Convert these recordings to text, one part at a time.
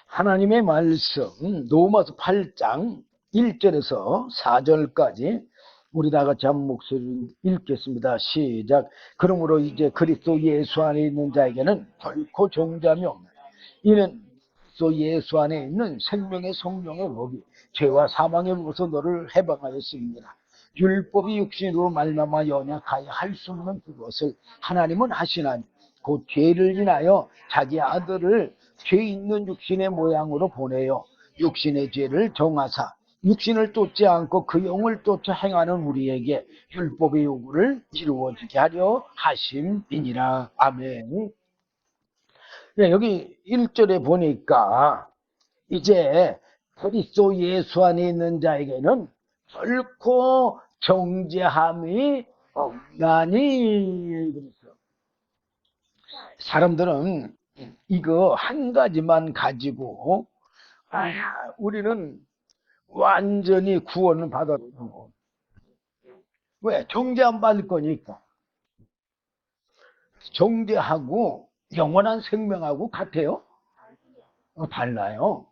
하나님의 말씀 로마서 8장 1절에서 4절까지 우리 다 같이 한 목소리로 읽겠습니다. 시작. 그러므로 이제 그리스도 예수 안에 있는 자에게는 결코 정죄함이 없나니 이는 그리스도 예수 안에 있는 생명의 성령의 법이 죄와 사망의 법에서 너를 해방하였습니다. 율법이 육신으로 말미암아 연약하여 할 수 없는 그것을 하나님은 하시나니 곧 죄를 인하여 자기 아들을 죄 있는 육신의 모양으로 보내어 육신의 죄를 정하사 육신을 쫓지 않고 그 영을 쫓아 행하는 우리에게 율법의 요구를 이루어지게 하려 하심이니라. 아멘. 네, 여기 1절에 보니까 이제 그리스도 예수 안에 있는 자에게는 결코 정죄함이 없나니. 그랬어. 사람들은 이거 한 가지만 가지고 우리는 완전히 구원을 받았고, 왜? 정죄 안 받을 거니까. 정죄하고 영원한 생명하고 같아요? 달라요.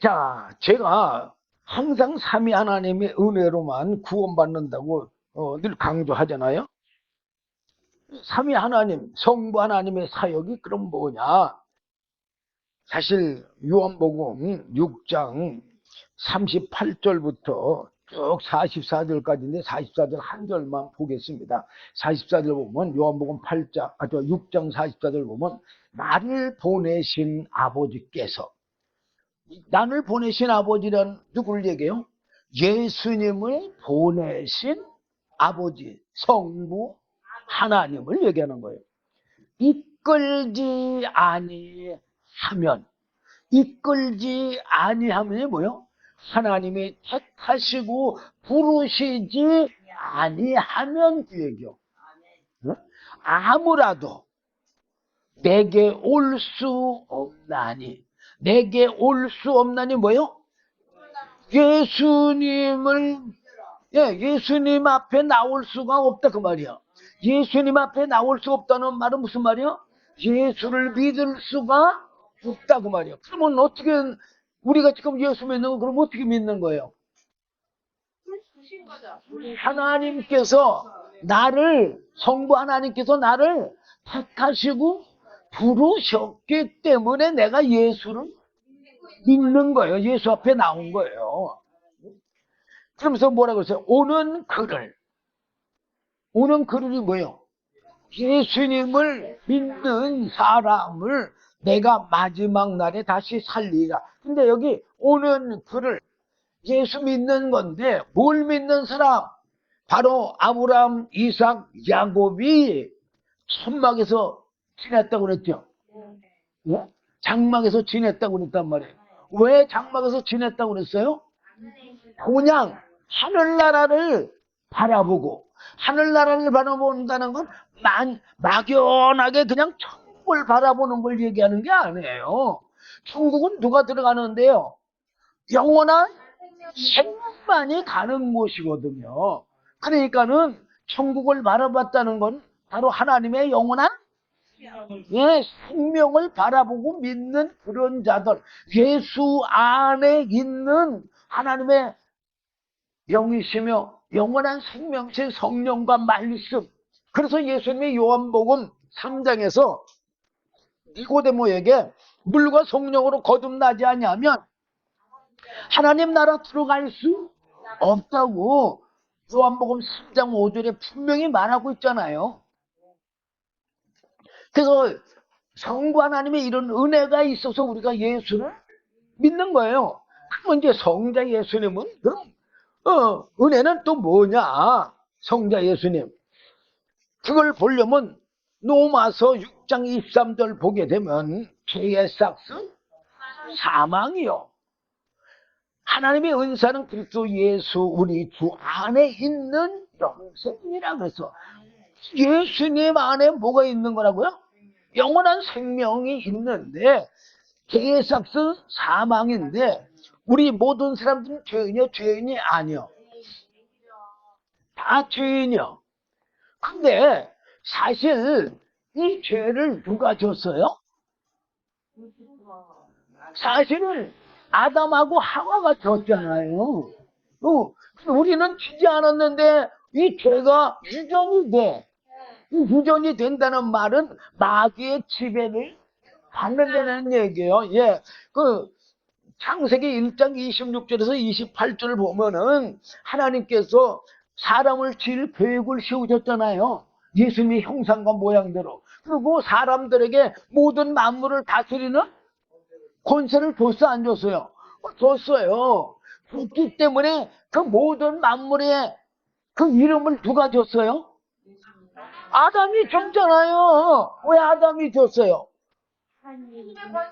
자, 제가 항상 삼위 하나님의 은혜로만 구원받는다고 늘 강조하잖아요. 삼위 하나님, 성부 하나님의 사역이 그럼 뭐냐? 사실 요한복음 6장 38절부터 쭉 44절까지인데 44절 한 절만 보겠습니다. 44절 보면 요한복음 6장 44절 보면 나를 보내신 아버지께서, 나를 보내신 아버지란 누구를 얘기해요? 예수님을 보내신 아버지, 성부 하나님을 얘기하는 거예요. 이끌지 아니하면, 이끌지 아니하면이 뭐요? 하나님이 택하시고 부르시지 아니하면 그 얘기요. 아무라도 내게 올 수 없나니. 내게 올 수 없나니 뭐요? 예수님 앞에 나올 수가 없다 그 말이야. 예수님 앞에 나올 수 없다는 말은 무슨 말이야? 예수를 믿을 수가 없다 그 말이야. 그러면 어떻게, 우리가 지금 예수 믿는 거 그럼 어떻게 믿는 거예요? 하나님께서 성부 하나님께서 나를 택하시고 부르셨기 때문에 내가 예수를 믿는 거예요. 예수 앞에 나온 거예요. 그러면서 뭐라고 했어요? 오는 그들이 뭐예요? 예수님을 믿는 사람을 내가 마지막 날에 다시 살리라. 근데 여기 오는 그를, 예수 믿는 건데 뭘 믿는 사람? 바로 아브라함, 이삭, 야곱이 천막에서 지냈다고 그랬죠. 장막에서 지냈다고 그랬단 말이에요. 왜 장막에서 지냈다고 그랬어요? 그냥 하늘나라를 바라보고, 하늘나라를 바라본다는 건 막연하게 그냥 천국을 바라보는 걸 얘기하는 게 아니에요. 천국은 누가 들어가는데요? 영원한 생명만이 가는 곳이거든요. 그러니까는 천국을 바라봤다는 건 바로 하나님의 영원한 생명을 바라보고 믿는 그런 자들, 예수 안에 있는 하나님의 영이시며 영원한 생명체 성령과 말씀. 그래서 예수님이 요한복음 3장에서 니고데모에게 물과 성령으로 거듭나지 아니하면 하나님 나라 들어갈 수 없다고 요한복음 3장 5절에 분명히 말하고 있잖아요. 그래서 성부 하나님의 이런 은혜가 있어서 우리가 예수를 믿는 거예요. 그럼 이제 성자 예수님은 그럼 은혜는 또 뭐냐? 성자 예수님. 그걸 보려면 로마서 6장 23절 보게 되면 죄의 삭은 사망이요. 하나님의 은사는 그리스도 예수 우리 주 안에 있는 영생이라 그래서 예수님 안에 뭐가 있는 거라고요? 영원한 생명이 있는데 죄의 삭은 사망인데 우리 모든 사람들은 죄인이요? 죄인이 아니요. 다 죄인이요. 근데 사실 이 죄를 누가 줬어요? 사실은 아담하고 하와가 졌잖아요. 우리는 지지 않았는데 이 죄가 유전이 돼. 이 유전이 된다는 말은 마귀의 지배를 받는다는 얘기예요. 예, 창세기 1장 26절에서 28절을 보면은 하나님께서 사람을 지을 계획을 세우셨잖아요. 예수님의 형상과 모양대로. 그리고 사람들에게 모든 만물을 다스리는 권세를 줬어, 안 줬어요? 줬어요. 줬기 때문에 그 모든 만물의 그 이름을 누가 줬어요? 아담이 줬잖아요. 왜 아담이 줬어요?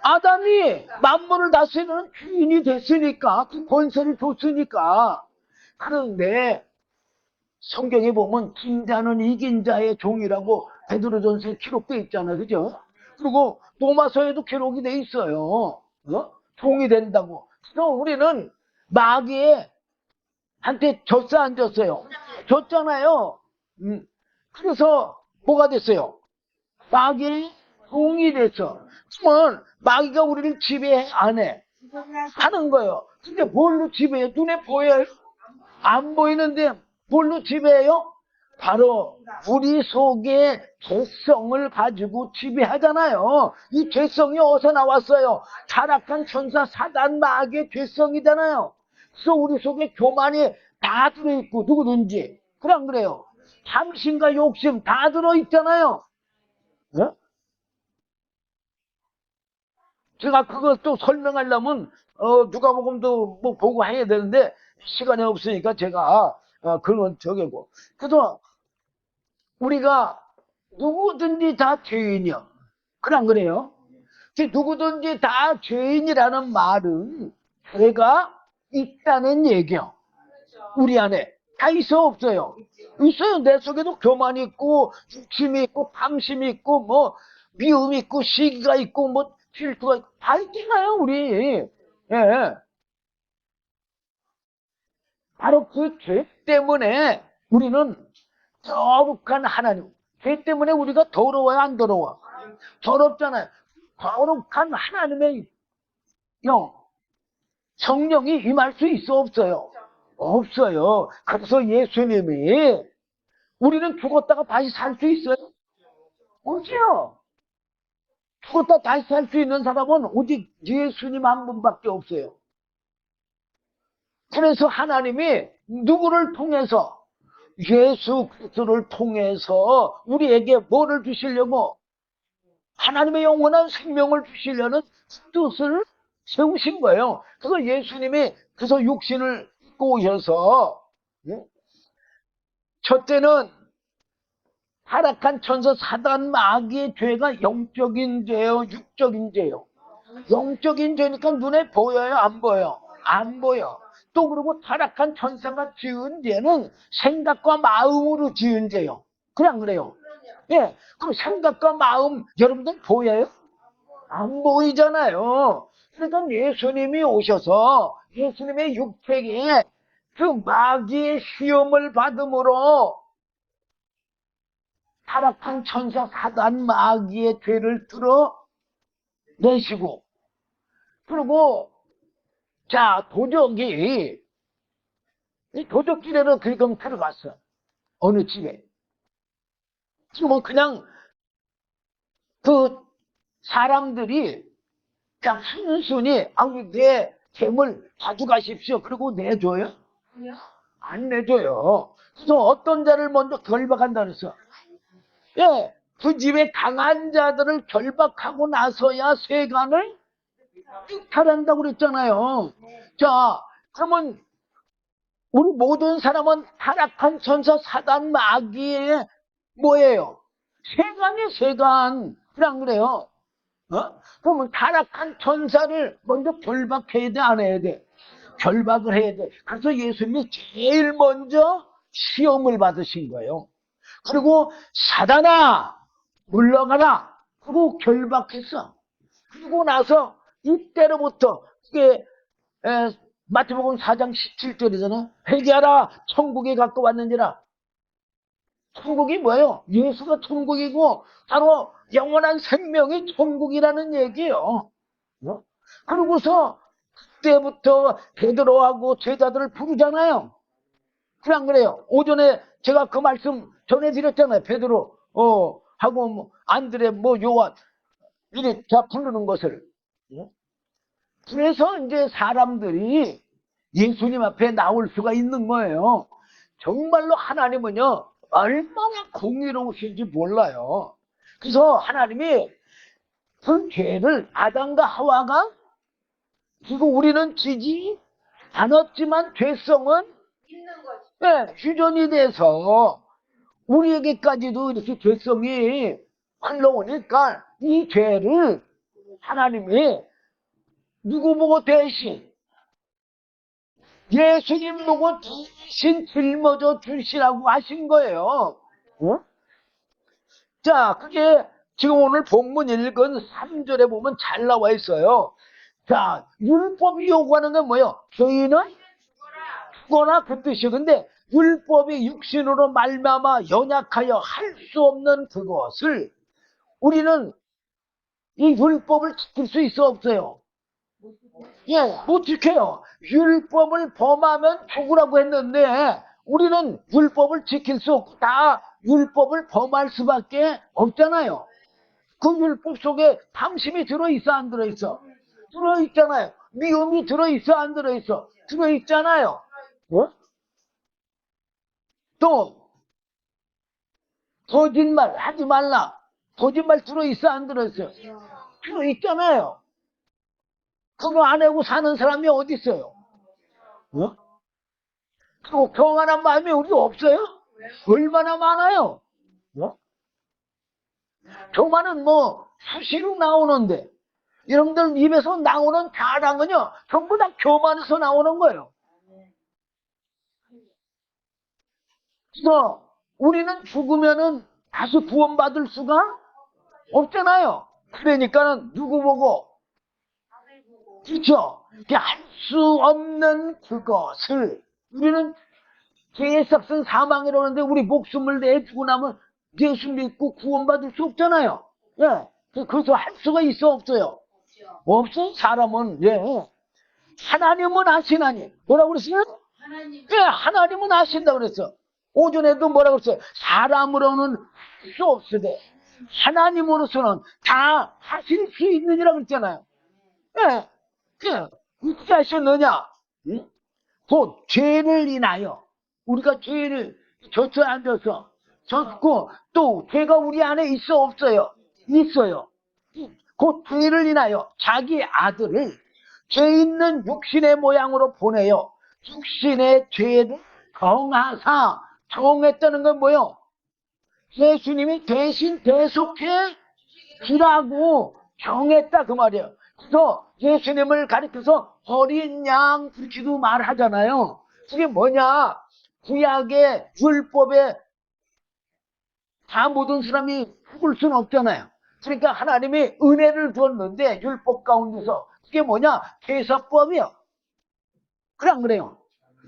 아담이 만물을 다스리는 주인이 됐으니까, 그 권세를 줬으니까. 그런데 성경에 보면 진 자는 이긴 자의 종이라고 베드로전서에 기록되어 있잖아요. 그죠? 그리고 로마서에도 기록이 돼 있어요. 종이 된다고. 그래서 우리는 마귀의 한테 졌어, 안 졌어요? 졌잖아요. 그래서 뭐가 됐어요? 마귀의 종이 됐어. 그러면 마귀가 우리를 지배해, 안 해? 하는 거예요. 근데 뭘로 지배해? 눈에 보여요? 안 보이는데 뭘로 지배해요? 바로 우리 속에 죄성을 가지고 지배하잖아요. 이 죄성이 어디서 나왔어요? 타락한 천사 사단 마귀의 죄성이잖아요. 그래서 우리 속에 교만이 다 들어있고, 누구든지. 그래, 안 그래요? 탐심과 욕심 다 들어있잖아요. 네? 제가 그것도 설명하려면 누가복음도 뭐 보고 해야 되는데 시간이 없으니까 제가 그런 건 저기고. 그래서 우리가 누구든지 다 죄인이요. 그래, 안 그래요? 누구든지 다 죄인이라는 말은 죄가 있다는 얘기요. 우리 안에 다 있어, 없어요? 있어요. 내 속에도 교만이 있고 욕심이 있고 탐심이 있고 뭐 미움이 있고 시기가 있고 뭐 질투가 있고 다 있잖아요, 우리. 예. 바로 그 죄 때문에 우리는 거룩한 하나님, 죄 때문에 우리가 더러워요, 안 더러워? 더럽잖아요. 거룩한 하나님의 영, 성령이 임할 수 있어, 없어요? 없어요. 그래서 예수님이 우리는 죽었다가 다시 살 수 있어요? 없죠. 죽었다 다시 살 수 있는 사람은 오직 예수님 한 분밖에 없어요. 그래서 하나님이 누구를 통해서, 예수 그리스도를 통해서 우리에게 뭐를 주시려고? 하나님의 영원한 생명을 주시려는 뜻을 세우신 거예요. 그래서 예수님이 그래서 육신을 입고 오셔서, 첫째는 타락한 천사 사단 마귀의 죄가 영적인 죄요, 육적인 죄요? 영적인 죄니까 눈에 보여요, 안 보여요? 안 보여. 또 그리고 타락한 천사가 지은 죄는 생각과 마음으로 지은 죄요. 그래, 안 그래요? 예. 그럼 생각과 마음 여러분들 보여요? 안 보이잖아요. 그러니까 예수님이 오셔서 예수님의 육체에 그 마귀의 시험을 받음으로 타락한 천사 사단 마귀의 죄를 드러내시고, 그리고 자, 도적이 이 도적질에로 긁음 들어갔어. 어느 집에. 뭐 그냥 그 사람들이 그냥 순순히 내 재물 가져가십시오. 그리고 내줘요? 안 내줘요. 그래서 어떤 자를 먼저 결박한다 그랬어. 예, 그 집에 강한 자들을 결박하고 나서야 세간을 탈한다고 그랬잖아요. 자, 그러면 우리 모든 사람은 타락한 천사 사단 마귀의 뭐예요? 세간이에요, 세간. 그래, 안 그래요? 그러면 타락한 천사를 먼저 결박해야 돼, 안 해야 돼? 결박을 해야 돼. 그래서 예수님이 제일 먼저 시험을 받으신 거예요. 그리고 사단아, 물러가라. 그리고 결박했어. 그리고 나서 이때로부터 그게 마태복음 4장 17절이잖아. 회개하라, 천국에 갖고 왔는지라. 천국이 뭐예요? 예수가 천국이고 바로 영원한 생명이 천국이라는 얘기예요. 어? 그러고서 그때부터 베드로하고 제자들을 부르잖아요. 그래 안 그래요? 오전에 제가 그 말씀 전해드렸잖아요. 베드로 하고 뭐 안드레 뭐 요한 이래 다 부르는 것을. 어? 그래서 이제 사람들이 예수님 앞에 나올 수가 있는 거예요. 정말로 하나님은요 얼마나 공의로우신지 몰라요. 그래서 하나님이 그 죄를 아담과 하와가 지고 우리는 지지 않았지만 죄성은 있는 거지. 네, 휴전이 돼서 우리에게까지도 이렇게 죄성이 흘러오니까 이 죄를 하나님이 누구 보고 대신 예수님 보고 대신 짊어져 주시라고 하신 거예요. 어? 자, 그게 지금 오늘 본문 읽은 3절에 보면 잘 나와 있어요. 자, 율법이 요구하는 건 뭐예요? 죄인은 죽어라 그 뜻이요. 근데 율법이 육신으로 말미암아 연약하여 할 수 없는 그것을 우리는 이 율법을 지킬 수 있어 없어요? 예, 못 지켜요. 율법을 범하면 죽으라고 했는데 우리는 율법을 지킬 수 없고 다 율법을 범할 수밖에 없잖아요. 그 율법 속에 탐심이 들어있어 안 들어있어? 들어있잖아요. 미움이 들어있어 안 들어있어? 들어있잖아요. 어? 또 거짓말 하지 말라. 거짓말 들어있어 안 들어있어요? 들어있잖아요. 그거 안 하고 사는 사람이 어디 있어요? 어? 그리고 교만한 마음이 우리 없어요? 얼마나 많아요? 어? 교만은 뭐 수시로 나오는데 여러분들 입에서 나오는 자랑은요 전부 다 교만에서 나오는 거예요. 그래서 우리는 죽으면은 다시 구원받을 수가 없잖아요. 그러니까는 누구 보고? 그렇죠. 할 수 없는 그것을 우리는 죄의 삭은 사망이라는데 우리 목숨을 내주고 나면 예수 믿고 구원받을 수 없잖아요. 예. 그래서 할 수가 있어 없어요? 없어. 사람은 하나님은 아시나니 뭐라고 그랬어요? 예, 하나님은 아신다 그랬어. 오전에도 뭐라고 그랬어요? 사람으로는 할 수 없으되 하나님으로서는 다 하실 수 있느니라 그랬잖아요. 예, 어떻게 하셨느냐? 응? 곧 죄를 인하여 우리가 죄를 젖혀 앉아서 졌고 또 죄가 우리 안에 있어 없어요? 있어요. 곧 죄를 인하여 자기 아들을 죄 있는 육신의 모양으로 보내요. 육신의 죄를 정하사. 정했다는 건 뭐요? 예수님이 대신 대속해 주라고 정했다 그 말이에요. 그래서 예수님을 가리켜서 어린 양 그렇게도 말하잖아요. 그게 뭐냐? 구약의 율법에 다 모든 사람이 죽을 수는 없잖아요. 그러니까 하나님이 은혜를 줬는데 율법 가운데서 그게 뭐냐? 제사법이요. 그래 안 그래요?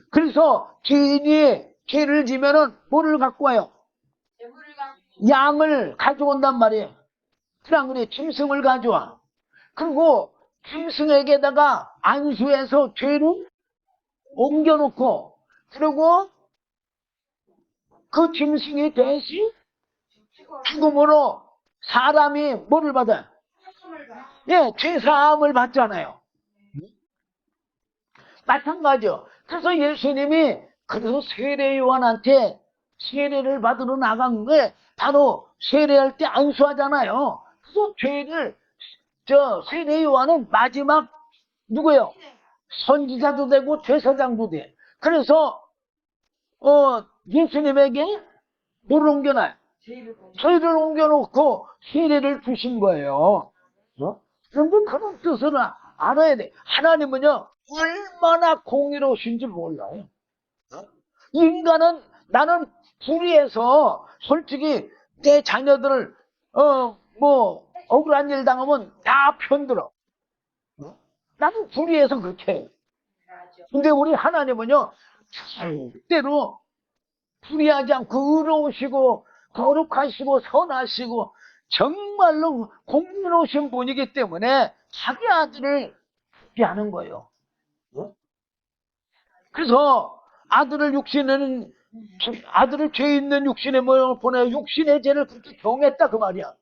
그래서 죄인이 죄를 지면은 뭐를 갖고 와요? 양을 가져온단 말이에요. 그래 안 그래요? 짐승을 가져와. 그리고 짐승에게다가 안수해서 죄를 옮겨놓고 그리고 그 짐승이 대신 죽음으로 사람이 뭐를 받아요? 예, 죄사함을 받잖아요. 마찬가지요. 그래서 예수님이 그래서 세례 요한한테 세례를 받으러 나간 게 바로 세례할 때 안수하잖아요. 그래서 죄를 세례 요한은 마지막 누구예요? 선지자도 되고 제사장도 돼. 그래서 예수님에게 뭐를 옮겨놔요? 죄를 옮겨놓고 세례를 주신 거예요. 그런데 그런 뜻을 알아야 돼. 하나님은요 얼마나 공의로우신지 몰라요. 인간은 나는 불의해서 솔직히 내 자녀들을 뭐 억울한 일 당하면 다 편들어. 나는 불의해서 그렇게 해요. 근데 우리 하나님은요 절대로 불의하지 않고 의로우시고 거룩하시고 선하시고 정말로 공의로우신 분이기 때문에 자기 아들을 죽게 하는 거예요. 그래서 아들을 죄 있는 육신의 모양을 보내 육신의 죄를 그렇게 정했다 그 말이야.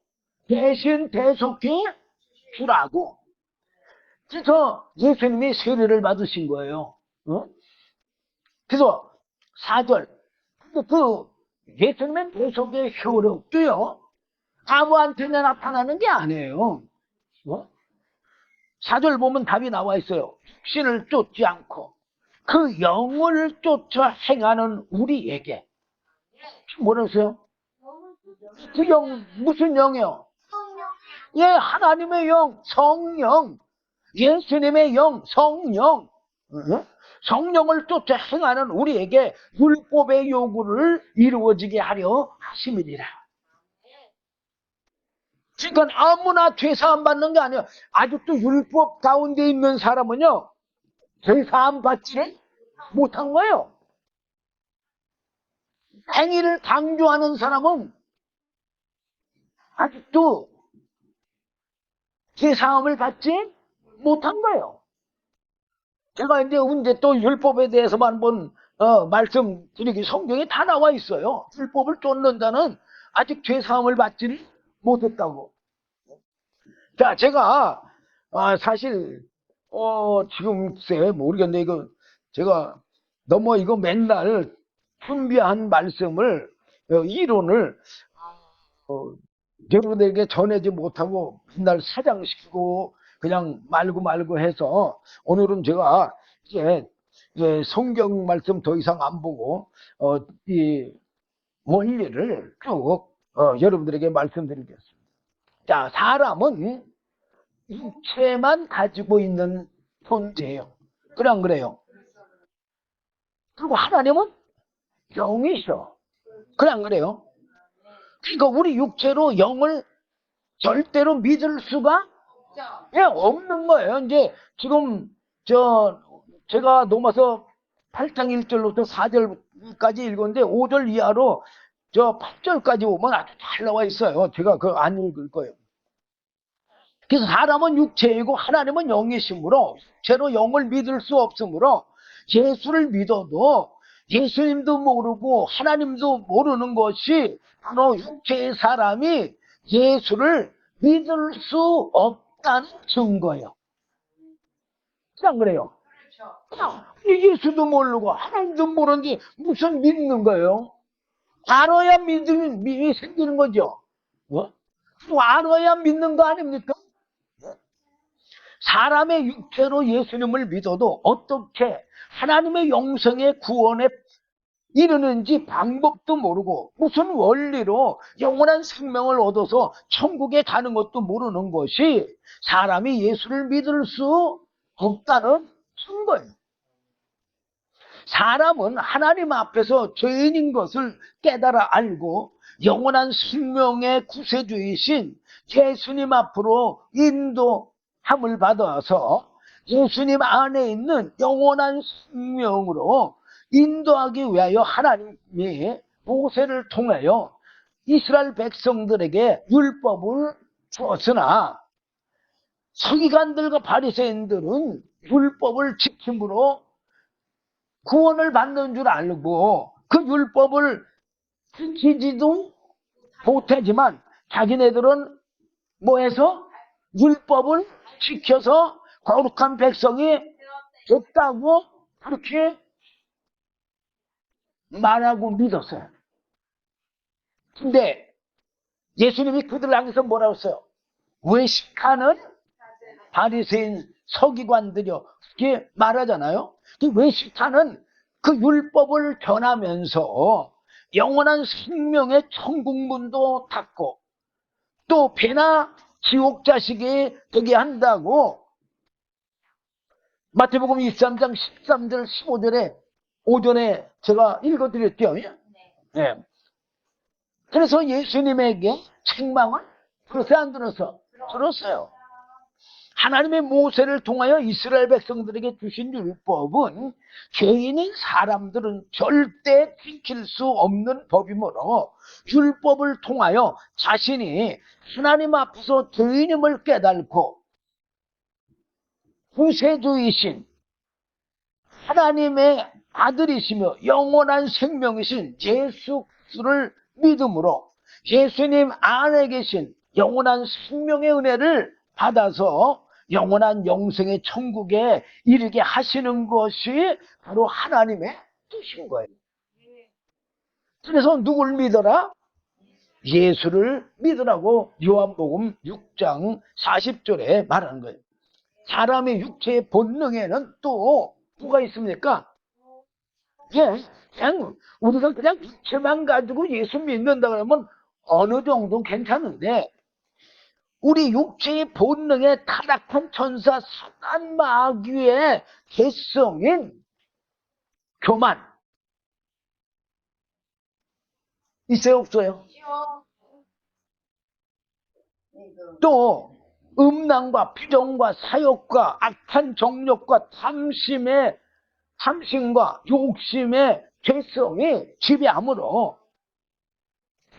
대신 대속해 주라고. 그래서 예수님이 세례를 받으신 거예요. 그래서 4절. 그 예수님의 대속의 효력도요, 아무한테나 나타나는 게 아니에요. 4절 보면 답이 나와 있어요. 육신을 쫓지 않고 그 영을 쫓아 행하는 우리에게. 뭐라고요? 그 영, 무슨 영이요? 예, 하나님의 영, 성령. 예수님의 영, 성령. 성령을 쫓아 행하는 우리에게 율법의 요구를 이루어지게 하려 하심이니라. 그러니까 아무나 죄사함 받는 게 아니에요. 아직도 율법 가운데 있는 사람은요, 죄사함 받지를 못한 거예요. 행위를 강조하는 사람은 아직도 죄사함을 받지 못한 거예요. 제가 이제 언제 또 율법에 대해서만 한번 말씀드리기, 성경에 다 나와 있어요. 율법을 쫓는 자는 아직 죄사함을 받지를 못했다고. 자, 제가 사실 지금 글쎄 모르겠네. 이거 제가 너무 이거 맨날 준비한 말씀을 이론을 여러분에게 전하지 못하고 맨날 사장시키고 그냥 말고 해서 오늘은 제가 이제 성경 말씀 더 이상 안 보고 이 원리를 쭉 여러분들에게 말씀드리겠습니다. 자, 사람은 육체만 가지고 있는 존재예요. 그래 안 그래요? 그리고 하나님은 영이셔. 그래 안 그래요? 그러니까 우리 육체로 영을 절대로 믿을 수가 없는 거예요. 이제 지금 제가 로마서 8장 1절부터 4절까지 읽었는데 5절 이하로 8절까지 오면 아주 잘 나와 있어요. 제가 그거 안 읽을 거예요. 그래서 사람은 육체이고 하나님은 영이시므로 육체로 영을 믿을 수 없으므로 예수를 믿어도 예수님도 모르고 하나님도 모르는 것이 바로 육체의 사람이 예수를 믿을 수 없다는 증거예요. 안 그래요? 예수도 모르고 하나님도 모르는데 무슨 믿는 거예요? 알아야 믿음이 생기는 거죠. 또 알아야 믿는 거 아닙니까? 사람의 육체로 예수님을 믿어도 어떻게 하나님의 영생의 구원에 이르는지 방법도 모르고 무슨 원리로 영원한 생명을 얻어서 천국에 가는 것도 모르는 것이 사람이 예수를 믿을 수 없다는 증거예요. 사람은 하나님 앞에서 죄인인 것을 깨달아 알고 영원한 생명의 구세주이신 예수님 앞으로 인도함을 받아서 예수님 안에 있는 영원한 생명으로 인도하기 위하여 하나님이 모세를 통하여 이스라엘 백성들에게 율법을 주었으나 서기관들과 바리새인들은 율법을 지킴으로 구원을 받는 줄 알고 그 율법을 지키지도 못하지만 자기네들은 뭐해서 율법을 지켜서 거룩한 백성이 됐다고 그렇게 말하고 믿었어요. 근데 예수님이 그들을 향해서 뭐라고 했어요? 외식하는 바리새인 서기관들이요, 그렇게 말하잖아요. 그 외식하는 그 율법을 전하면서 영원한 생명의 천국문도 닫고 또 배나 지옥 자식이 되게 한다고 마태복음 23장 13절 15절에 오전에 제가 읽어드렸죠. 네. 그래서 예수님에게 책망을 들었어요, 안 들었어? 들었어요. 하나님의 모세를 통하여 이스라엘 백성들에게 주신 율법은 죄인인 사람들은 절대 지킬 수 없는 법이므로 율법을 통하여 자신이 하나님 앞에서 죄인임을 깨닫고 구세주이신 하나님의 아들이시며 영원한 생명이신 예수 그리스도를 믿음으로 예수님 안에 계신 영원한 생명의 은혜를 받아서 영원한 영생의 천국에 이르게 하시는 것이 바로 하나님의 뜻인 거예요. 그래서 누굴 믿어라? 예수를 믿으라고 요한복음 6장 40절에 말하는 거예요. 사람의 육체의 본능에는 또 뭐가 있습니까? 예, 그냥 우리가 그냥 육체만 가지고 예수 믿는다 그러면 어느 정도 괜찮은데 우리 육체의 본능에 타락한 천사 사단 마귀의 개성인 교만 있어요 없어요? 또 음란과 부정과 사욕과 악한 정욕과 탐심과 욕심의 죄성이 지배함으로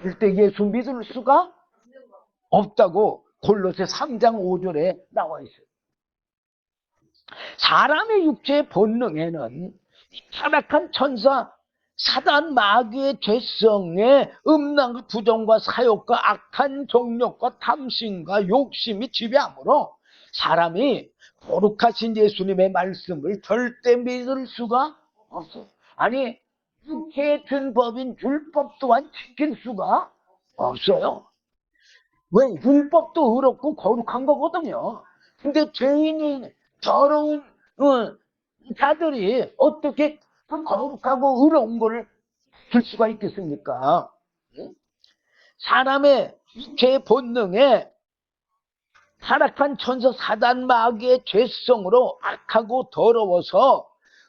절대 예수 믿을 수가 없다고 골로새 3장 5절에 나와 있어요. 사람의 육체의 본능에는 타락한 천사 사단 마귀의 죄성에 음란과 부정과 사욕과 악한 정욕과 탐심과 욕심이 지배하므로 사람이 거룩하신 예수님의 말씀을 절대 믿을 수가 없어요. 아니 육체의 준 법인 율법 또한 지킬 수가 없어요. 왜? 율법도 의롭고 거룩한 거거든요. 근데 죄인이 더러운 자들이 어떻게 거룩하고 의로운 거를 줄 수가 있겠습니까? 사람의 육체의 본능에 타락한 천사 사단 마귀의 죄성으로 악하고 더러워서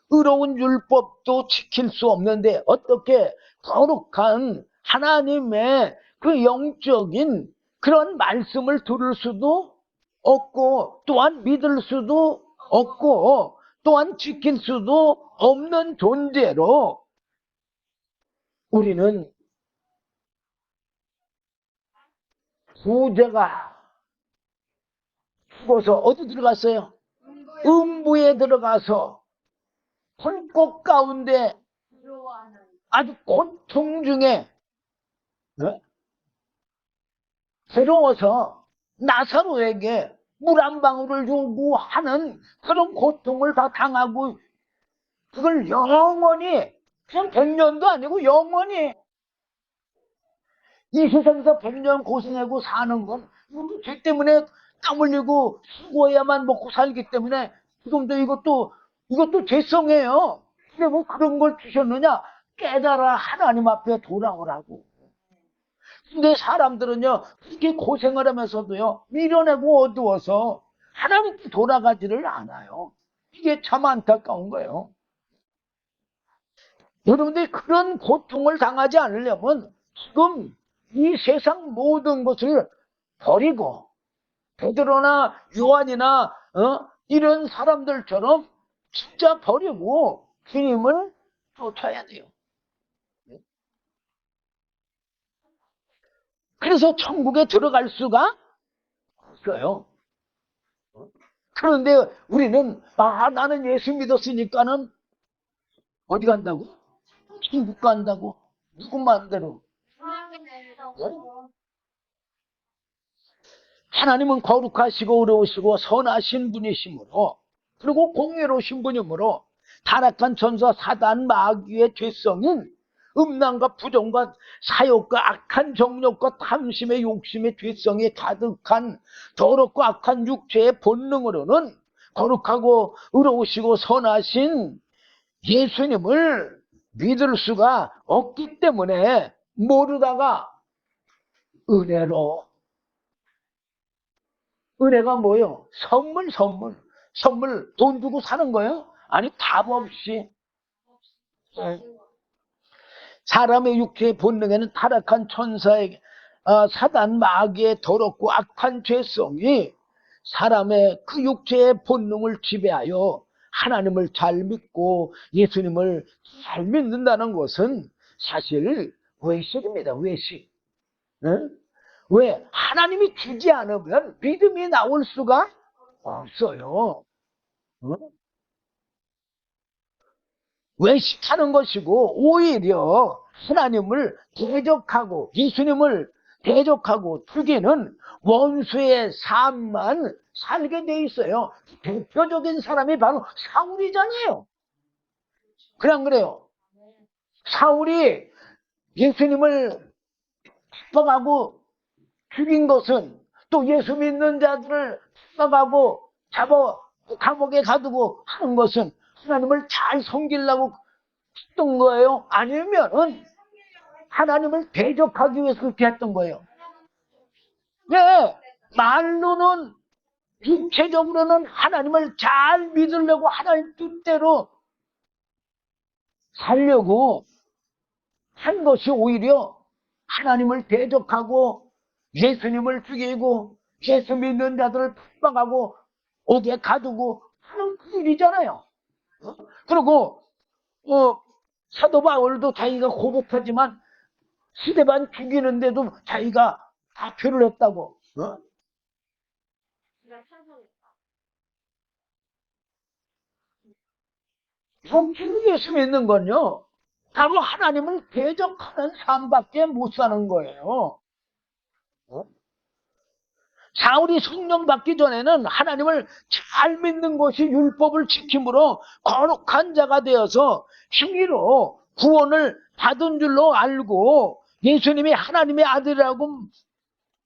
의로운 율법도 지킬 수 없는데 어떻게 거룩한 하나님의 그 영적인 그런 말씀을 들을 수도 없고 또한 믿을 수도 없고 또한 지킬 수도 없는 존재로 우리는 부자가 죽어서 어디 들어갔어요? 음부에 들어가서 불꽃 가운데 아주 고통 중에 괴로워서 나사로에게 물 한 방울을 요구하는 그런 고통을 다 당하고 그걸 영원히 그냥 100년도 아니고 영원히 이 세상에서 100년 고생하고 사는 건 이것도 죄 때문에 땀 흘리고 수고해야만 먹고 살기 때문에 지금도 이것도 죄성이에요. 근데 뭐 그런 걸 주셨느냐? 깨달아 하나님 앞에 돌아오라고. 근데 사람들은요 그렇게 고생을 하면서도요 밀어내고 어두워서 하나님께 돌아가지를 않아요. 이게 참 안타까운 거예요. 여러분들이 그런 고통을 당하지 않으려면 지금 이 세상 모든 것을 버리고 베드로나 요한이나 이런 사람들처럼 진짜 버리고 주님을 쫓아야 돼요. 그래서 천국에 들어갈 수가 없어요. 그런데 우리는 나는 예수 믿었으니까는 어디 간다고? 천국 간다고? 누구 마음대로? 하나님은 거룩하시고 의로우시고 선하신 분이시므로 그리고 공의로우신 분이므로 타락한 천사 사단 마귀의 죄성인 음란과 부정과 사욕과 악한 정욕과 탐심의 욕심의 죄성이 가득한 더럽고 악한 육체의 본능으로는 거룩하고 의로우시고 선하신 예수님을 믿을 수가 없기 때문에 모르다가 은혜가 뭐예요? 선물 돈 주고 사는 거예요? 아니 답 없이 사람의 육체의 본능에는 타락한 천사의 사단 마귀의 더럽고 악한 죄성이 사람의 그 육체의 본능을 지배하여 하나님을 잘 믿고 예수님을 잘 믿는다는 것은 사실 외식입니다. 외식. 응? 왜? 하나님이 주지 않으면 믿음이 나올 수가 없어요. 응? 외식하는 것이고 오히려 하나님을 대적하고 예수님을 대적하고 죽이는 원수의 삶만 살게 돼 있어요. 대표적인 사람이 바로 사울이잖아요. 그래 안 그래요? 사울이 예수님을 핍박하고 죽인 것은 또 예수 믿는 자들을 핍박하고 잡아 감옥에 가두고 하는 것은 하나님을 잘 섬기려고 했던 거예요? 아니면은 하나님을 대적하기 위해서 그렇게 했던 거예요? 네, 말로는 육체적으로는 하나님을 잘 믿으려고 하나님 뜻대로 살려고 한 것이 오히려 하나님을 대적하고 예수님을 죽이고 예수 믿는 자들을 핍박하고 옥에 가두고 하는 그 일이잖아요. 그리고 사도 바울도 자기가 고백하지만 스데반 죽이는데도 자기가 다표를 했다고. 정치로 예수 믿는 건요, 바로 하나님을 대적하는 삶밖에 못 사는 거예요. 사울이 성령 받기 전에는 하나님을 잘 믿는 것이 율법을 지킴으로 거룩한 자가 되어서 행위로 구원을 받은 줄로 알고 예수님이 하나님의 아들이라고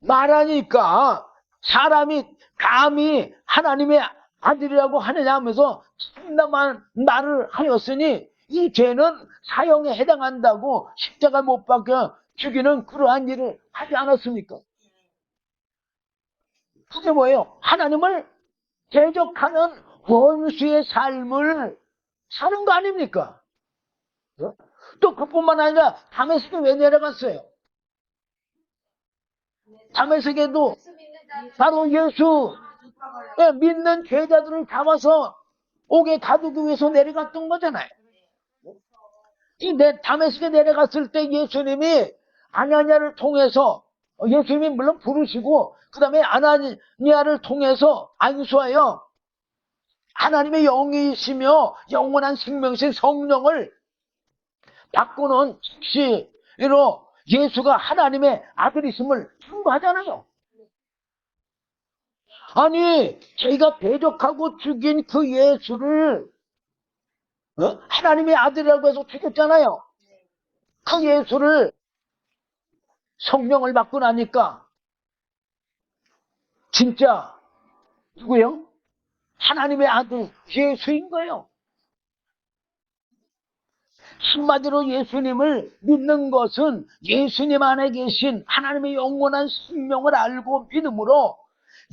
말하니까 사람이 감히 하나님의 아들이라고 하느냐 하면서 참담한 말을 하였으니 이 죄는 사형에 해당한다고 십자가 못 박혀 죽이는 그러한 일을 하지 않았습니까? 그게 뭐예요? 하나님을 대적하는 원수의 삶을 사는 거 아닙니까? 또 그뿐만 아니라 다메섹에 왜 내려갔어요? 다메섹에도 바로 예수 믿는 죄자들을 잡아서 옥에 가두기 위해서 내려갔던 거잖아요. 이 다메섹에 내려갔을 때 예수님이 아나니아를 통해서 예수님이 물론 부르시고 그 다음에 아나니아를 통해서 안수하여 하나님의 영이시며 영원한 생명이신 성령을 바꾸는 즉시로 예수가 하나님의 아들이심을 증거하잖아요. 아니 저희가 대적하고 죽인 그 예수를 하나님의 아들이라고 해서 죽였잖아요. 그 예수를 성령을 받고 나니까 진짜 누구요? 하나님의 아들 예수인 거예요. 한마디로 예수님을 믿는 것은 예수님 안에 계신 하나님의 영원한 생명을 알고 믿음으로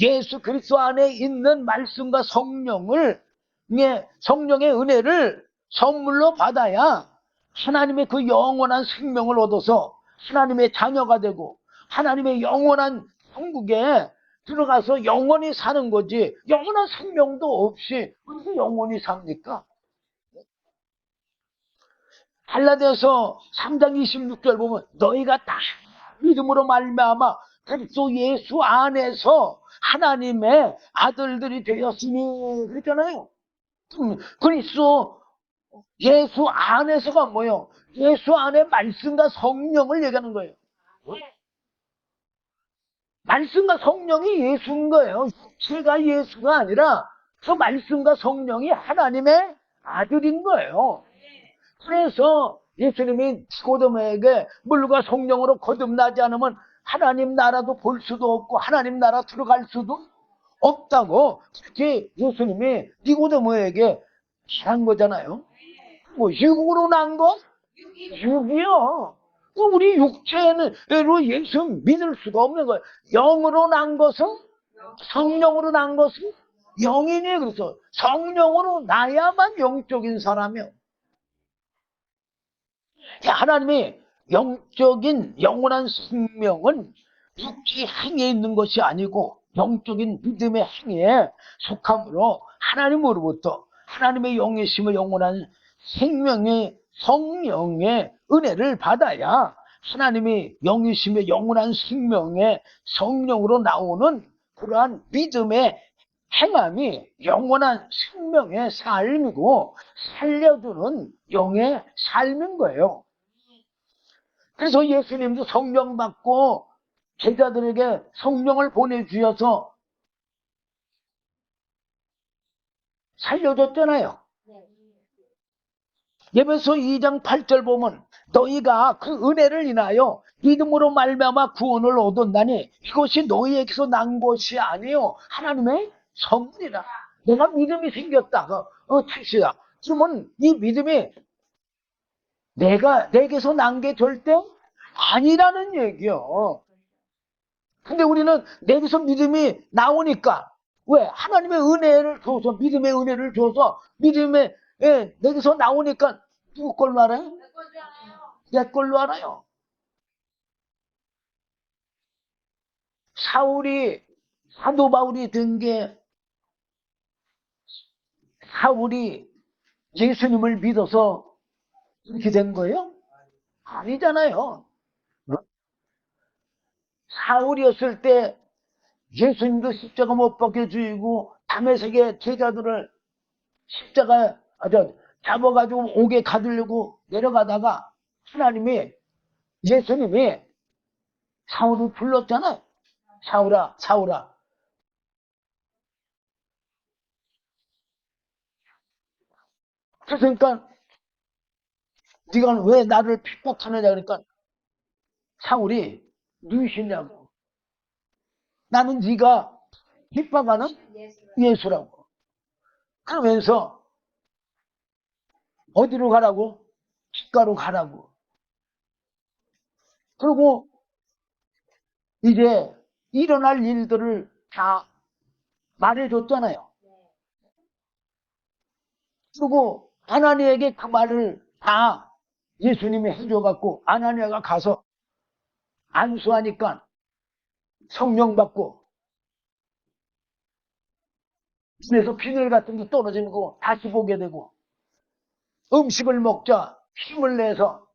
예수 그리스도 안에 있는 말씀과 성령을 성령의 은혜를 선물로 받아야 하나님의 그 영원한 생명을 얻어서 하나님의 자녀가 되고 하나님의 영원한 천국에 들어가서 영원히 사는 거지 영원한 생명도 없이 어떻게 영원히 삽니까? 갈라디아서 3장 26절 보면 너희가 다 믿음으로 말미암아 그리스도 예수 안에서 하나님의 아들들이 되었으니 그랬잖아요. 그리스도 예수 안에서가 뭐예요? 예수 안에 말씀과 성령을 얘기하는 거예요. 말씀과 성령이 예수인 거예요. 제가 예수가 아니라 그 말씀과 성령이 하나님의 아들인 거예요. 그래서 예수님이 니고데모에게 물과 성령으로 거듭나지 않으면 하나님 나라도 볼 수도 없고 하나님 나라 들어갈 수도 없다고 그렇게 예수님이 니고데모에게 말한 거잖아요. 뭐 육으로 난 거? 육이요. 우리 육체로 예수 믿을 수가 없는 거예요. 영으로 난 것은 성령으로 난 것은 영이니 그래서 성령으로 나야만 영적인 사람이요. 하나님의 영적인 영원한 생명은 육체 행에 있는 것이 아니고 영적인 믿음의 행위에 속함으로 하나님으로부터 하나님의 영이심을 영원한 생명의 성령의 은혜를 받아야 하나님이 영이심의 영원한 생명의 성령으로 나오는 그러한 믿음의 행함이 영원한 생명의 삶이고 살려주는 영의 삶인 거예요. 그래서 예수님도 성령 받고 제자들에게 성령을 보내주셔서 살려줬잖아요. 예배소 2장 8절 보면 너희가 그 은혜를 인하여 믿음으로 말미암아 구원을 얻었나니 이것이 너희에게서 난 것이 아니요 하나님의 선물이라. 내가 믿음이 생겼다. 택시다. 그러면 이 믿음이 내게서 난 게 절대 아니라는 얘기요. 근데 우리는 내게서 믿음이 나오니까 왜? 하나님의 은혜를 줘서 믿음의 은혜를 줘서 믿음의 내게서 나오니까 누구 걸로 알아요? 내 걸로 알아요. 사도 바울이 된 게 사울이 예수님을 믿어서 이렇게 된 거예요? 아니잖아요. 사울이었을 때 예수님도 십자가 못 박혀 죽이고 다메섹의 제자들을 십자가 잡아가지고 옥에 가두려고 내려가다가 하나님이 예수님이 사울을 불렀잖아요. 사울아 사울아. 그러니까 네가 왜 나를 핍박하느냐 그러니까 사울이 누구시냐고. 나는 네가 핍박하는 예수라고. 그러면서 어디로 가라고? 십가로 가라고. 그리고 이제 일어날 일들을 다 말해줬잖아요. 그리고 아나니에게 그 말을 다 예수님이 해줘갖고 아나니아가 가서 안수하니까 성령 받고 눈에서 비늘 같은 게 떨어지는 거 다시 보게 되고 음식을 먹자 힘을 내서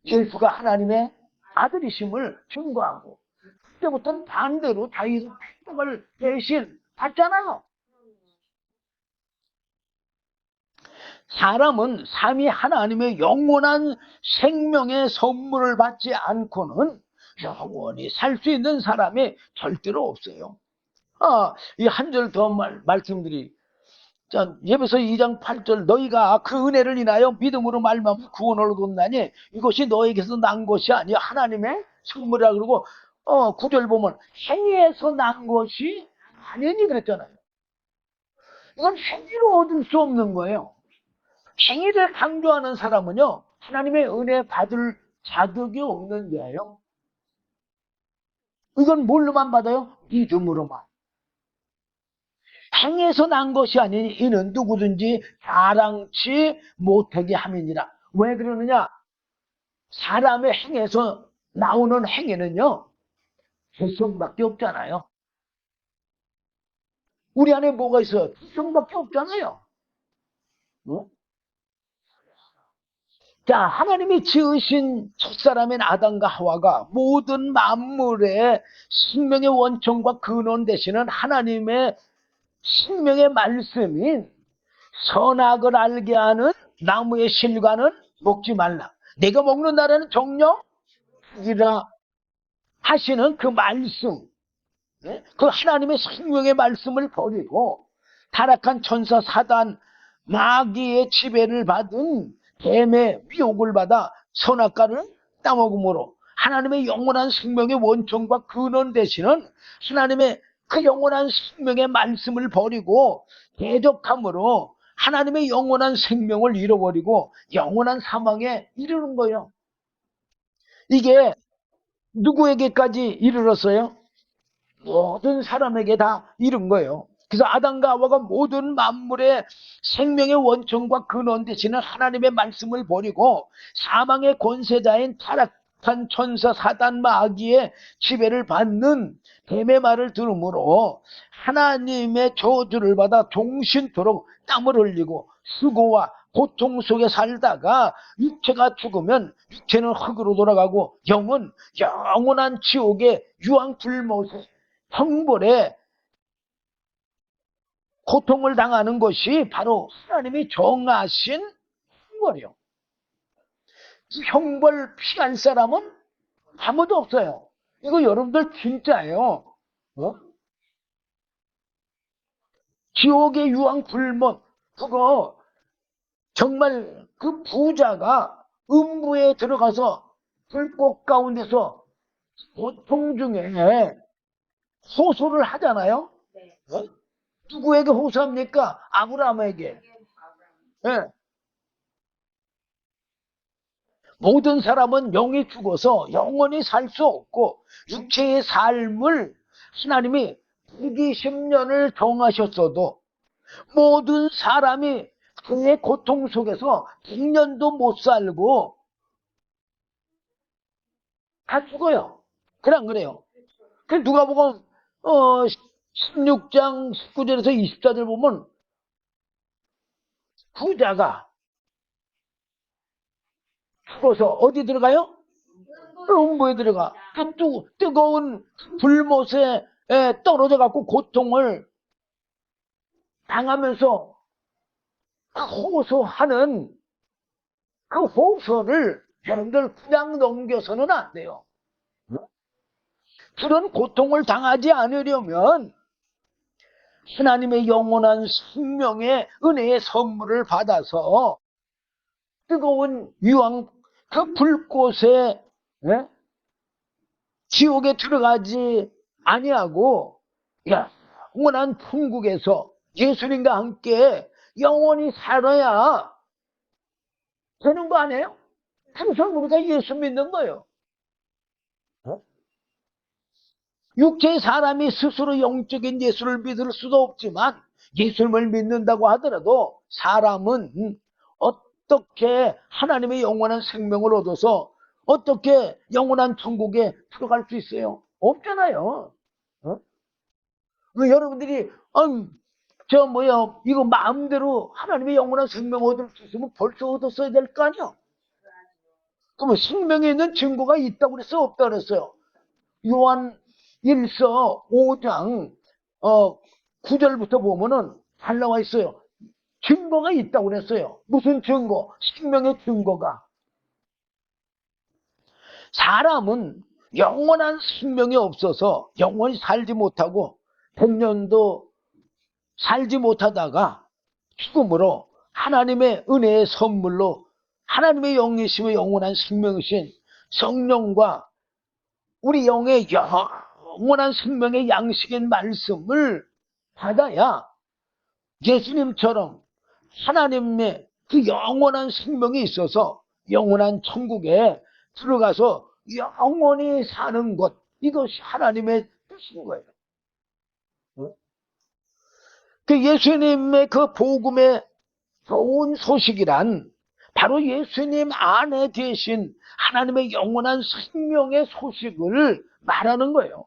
예수가 하나님의 아들이심을 증거하고 그때부터는 반대로 자기도 핍박을 대신 받잖아요. 사람은 삼위 하나님의 영원한 생명의 선물을 받지 않고는 영원히 살 수 있는 사람이 절대로 없어요. 이 한 절 더 말씀드리. 자, 예배서 2장 8절 너희가 그 은혜를 인하여 믿음으로 말미암아 구원을 얻었나니 이것이 너에게서 난 것이 아니야 하나님의 선물이라. 그러고 9절 보면 행위에서 난 것이 아니니 그랬잖아요. 이건 행위로 얻을 수 없는 거예요. 행위를 강조하는 사람은요 하나님의 은혜 받을 자격이 없는 거예요. 이건 뭘로만 받아요? 믿음으로만. 행해서 난 것이 아니니 이는 누구든지 자랑치 못하게 함이니라. 왜 그러느냐? 사람의 행에서 나오는 행위는요 죄성밖에 없잖아요. 우리 안에 뭐가 있어요? 죄성밖에 없잖아요. 자, 하나님이 지으신 첫사람인 아담과 하와가 모든 만물의 생명의 원천과 근원 되시는 하나님의 생명의 말씀인 선악을 알게 하는 나무의 실과는 먹지 말라. 내가 먹는 날에는 정령이라 하시는 그 말씀, 그 하나님의 생명의 말씀을 버리고 타락한 천사 사단 마귀의 지배를 받은 뱀의 미혹을 받아 선악과를 따먹음으로 하나님의 영원한 생명의 원천과 근원 되시는 하나님의 그 영원한 생명의 말씀을 버리고 대적함으로 하나님의 영원한 생명을 잃어버리고 영원한 사망에 이르는 거예요. 이게 누구에게까지 이르렀어요? 모든 사람에게 다 이른 거예요. 그래서 아담과 하와가 모든 만물의 생명의 원천과 근원 되시는 하나님의 말씀을 버리고 사망의 권세자인 악한 천사 사단 마귀의 지배를 받는 뱀의 말을 들으므로 하나님의 저주를 받아 종신토록 땀을 흘리고 수고와 고통 속에 살다가 육체가 죽으면 육체는 흙으로 돌아가고 영은 영원한 지옥의 유황불못의 형벌에 고통을 당하는 것이 바로 하나님이 정하신 형벌이요. 이 형벌 피할 사람은 아무도 없어요. 이거 여러분들 진짜예요. 지옥의 유황불못, 그거 정말 그 부자가 음부에 들어가서 불꽃 가운데서 고통 중에 호소를 하잖아요. 어? 누구에게 호소합니까? 아브라함에게. 네. 모든 사람은 영이 죽어서 영원히 살 수 없고 육체의 삶을 하나님이 120년을 정하셨어도 모든 사람이 그의 고통 속에서 100년도 못 살고 다 죽어요. 그냥 그래요. 그 누가복음 16장 19절에서 24절 보면 부자가 죽어서 어디 들어가요? 음부에 들어가. 그 뜨거운 불못에 떨어져 갖고 고통을 당하면서 호소하는 그 호소를 여러분들 그냥 넘겨서는 안 돼요. 그런 고통을 당하지 않으려면 하나님의 영원한 생명의 은혜의 선물을 받아서 뜨거운 유황 그 불꽃에 지옥에 들어가지 아니하고 영원한 천국에서 예수님과 함께 영원히 살아야 되는 거 아니에요? 그래서 우리가 예수 믿는 거예요. 육체의 사람이 스스로 영적인 예수를 믿을 수도 없지만 예수님을 믿는다고 하더라도 사람은 어떻게 하나님의 영원한 생명을 얻어서 어떻게 영원한 천국에 들어갈 수 있어요? 없잖아요. 여러분들이 이거 마음대로 하나님의 영원한 생명 얻을 수 있으면 벌써 얻었어야 될 거 아니야? 그러면 생명에 있는 증거가 있다고 그랬어요? 없다고 그랬어요? 요한 1서 5장 9절부터 보면은 잘 나와 있어요. 증거가 있다고 그랬어요. 무슨 증거? 생명의 증거가. 사람은 영원한 생명이 없어서 영원히 살지 못하고 100년도 살지 못하다가 죽음으로 하나님의 은혜의 선물로 하나님의 영이시며 영원한 생명이신 성령과 우리 영의 영원한 생명의 양식인 말씀을 받아야 예수님처럼 하나님의 그 영원한 생명이 있어서 영원한 천국에 들어가서 영원히 사는 것, 이것이 하나님의 뜻인 거예요. 그 예수님의 그 복음의 좋은 소식이란 바로 예수님 안에 계신 하나님의 영원한 생명의 소식을 말하는 거예요.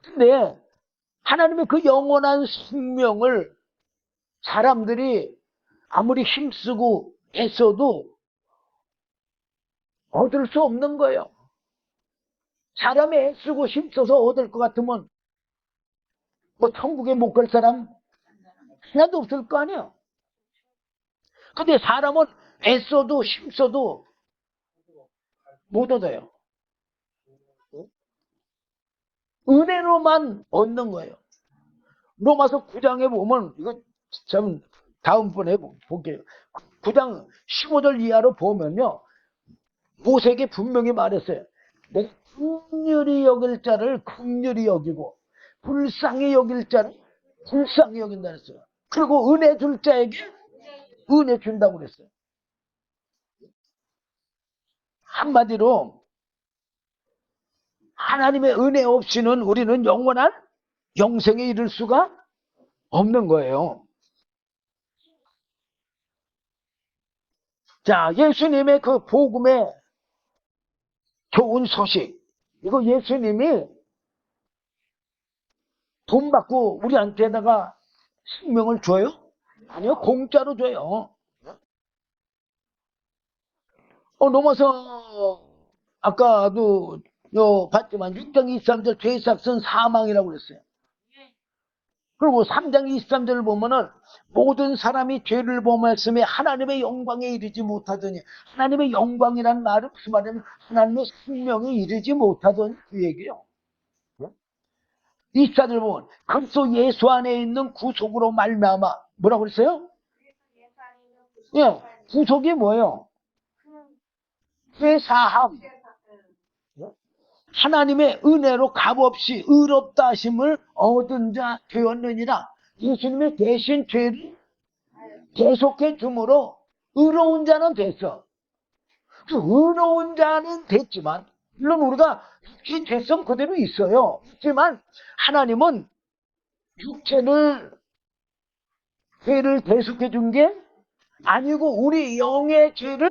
근데 하나님의 그 영원한 생명을 사람들이 아무리 힘쓰고 애써도 얻을 수 없는 거예요. 사람이 애쓰고 힘써서 얻을 것 같으면 뭐 천국에 못 갈 사람 하나도 없을 거 아니에요. 근데 사람은 애써도 힘써도 못 얻어요. 은혜로만 얻는 거예요. 로마서 9장에 보면 이거 참 다음번에 볼게요. 9장 15절 이하로 보면요. 모세에게 분명히 말했어요. 내가 긍휼히 여길 자를 긍휼히 여기고 불쌍히 여길 자를 불쌍히 여긴다 그랬어요. 그리고 은혜 줄 자에게 은혜 준다고 그랬어요. 한마디로 하나님의 은혜 없이는 우리는 영원한 영생에 이를 수가 없는 거예요. 자, 예수님의 그 복음의 좋은 소식. 이거 예수님이 돈 받고 우리한테다가 생명을 줘요? 아니요, 공짜로 줘요. 넘어서 아까도 봤지만 6장 23절 죄삭은 사망이라고 그랬어요. 그리고 3장 23절을 보면은 모든 사람이 죄를 범했음에 하나님의 영광에 이르지 못하더니, 하나님의 영광이라는 말은 무슨 말이냐면 하나님의 생명에 이르지 못하던 그 얘기예요. 24절 보면 그리스도 예수 안에 있는 구속으로 말미암아 뭐라고 그랬어요? 예, 구속이 뭐예요? 죄 사함. 하나님의 은혜로 값없이 의롭다 하심을 얻은 자 되었느니라. 예수님의 대신 죄를 계속해 주므로 의로운 자는 됐어. 그 의로운 자는 됐지만 물론 우리가 육신 죄성 그대로 있어요. 있지만 하나님은 육체를 죄를 계속해 준 게 아니고 우리 영의 죄를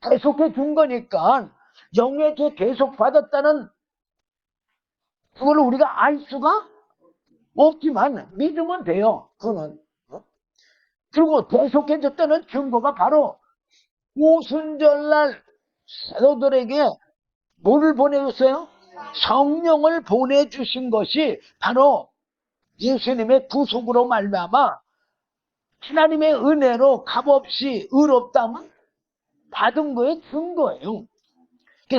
계속해 준 거니까 영의 죄 계속 받았다는 그걸 우리가 알 수가 없지만 믿으면 돼요. 그거는. 그리고 계속해 줬다는 증거가 바로 오순절날 사도들에게 뭐를 보내줬어요? 성령을 보내주신 것이 바로 예수님의 구속으로 말미암아 하나님의 은혜로 값없이 의롭다면 받은 거에 증거예요.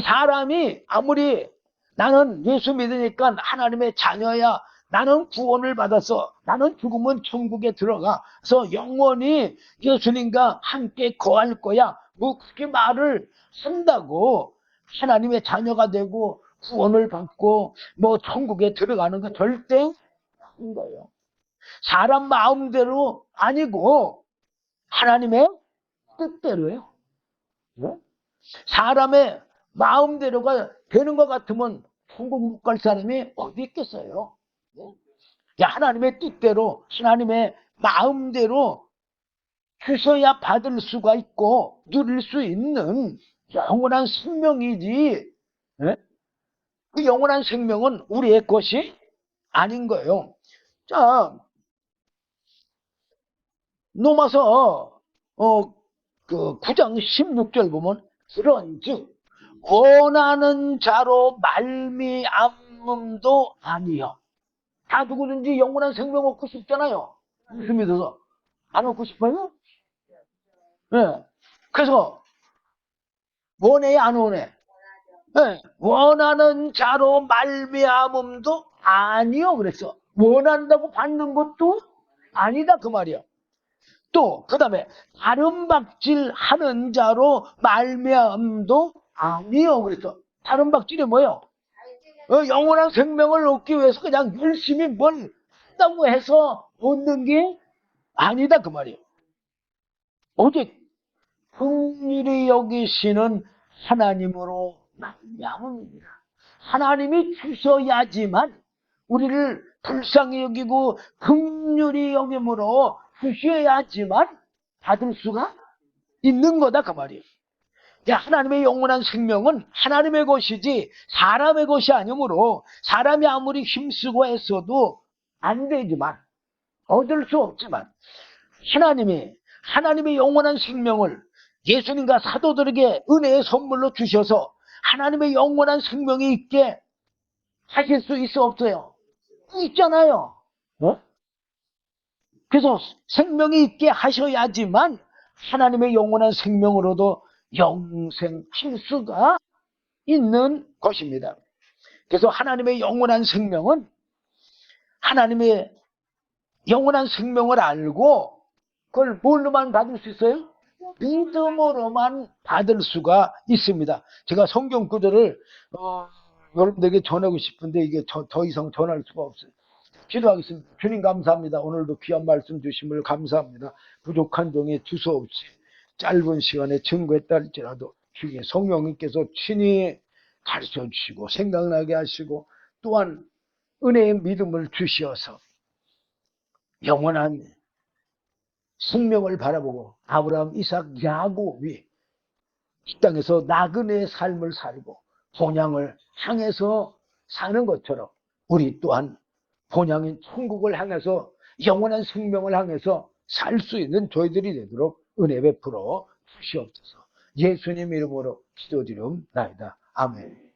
사람이 아무리 나는 예수 믿으니까 하나님의 자녀야, 나는 구원을 받았어, 나는 죽으면 천국에 들어가, 그래서 영원히 예수님과 함께 거할 거야, 뭐 그렇게 말을 한다고 하나님의 자녀가 되고 구원을 받고 뭐 천국에 들어가는 거 절대 아닌 거예요. 사람 마음대로 아니고 하나님의 뜻대로예요. 사람의 마음대로가 되는 것 같으면 천국 못 갈 사람이 어디 있겠어요? 하나님의 뜻대로 하나님의 마음대로 주셔야 받을 수가 있고 누릴 수 있는 영원한 생명이지. 그 영원한 생명은 우리의 것이 아닌 거예요. 자, 로마서 그 9장 16절 보면 그런즉 원하는 자로 말미암음도 아니요. 다 누구든지 영원한 생명 얻고 싶잖아요. 예수 믿어서. 안 얻고 싶어요? 네. 그래서 원해 안 원해? 네. 원하는 자로 말미암음도 아니요 그랬어. 원한다고 받는 것도 아니다 그 말이야. 또 그다음에 다른 박질 하는 자로 말미암음도 아니요 그랬어. 다른 박질이 뭐예요? 영원한 생명을 얻기 위해서 그냥 열심히 뭘 한다고 해서 얻는 게 아니다 그 말이에요. 오직 긍휼히 여기시는 하나님으로 말미암음이니라. 하나님이 주셔야지만 우리를 불쌍히 여기고 긍휼히 여김으로 주셔야지만 받을 수가 있는 거다 그 말이에요. 하나님의 영원한 생명은 하나님의 것이지 사람의 것이 아니므로 사람이 아무리 힘쓰고 애써도 안 되지만 얻을 수 없지만 하나님의 영원한 생명을 예수님과 사도들에게 은혜의 선물로 주셔서 하나님의 영원한 생명이 있게 하실 수 있어 없어요? 있잖아요. 그래서 생명이 있게 하셔야지만 하나님의 영원한 생명으로도 영생할 수가 있는 것입니다. 그래서 하나님의 영원한 생명은 하나님의 영원한 생명을 알고 그걸 뭘로만 받을 수 있어요? 믿음으로만 받을 수가 있습니다. 제가 성경 구절을 여러분들에게 전하고 싶은데 이게 더 이상 전할 수가 없어요. 기도하겠습니다. 주님 감사합니다. 오늘도 귀한 말씀 주심을 감사합니다. 부족한 종에 두서없이 짧은 시간에 증거했다 할지라도 주의 성령님께서 친히 가르쳐 주시고 생각나게 하시고 또한 은혜의 믿음을 주시어서 영원한 생명을 바라보고 아브라함, 이삭, 야곱이 이 땅에서 나그네의 삶을 살고 본향을 향해서 사는 것처럼 우리 또한 본향인 천국을 향해서 영원한 생명을 향해서 살 수 있는 저희들이 되도록 은혜 베풀어 주시옵소서. 예수님 이름으로 기도드리옵나이다. 아멘.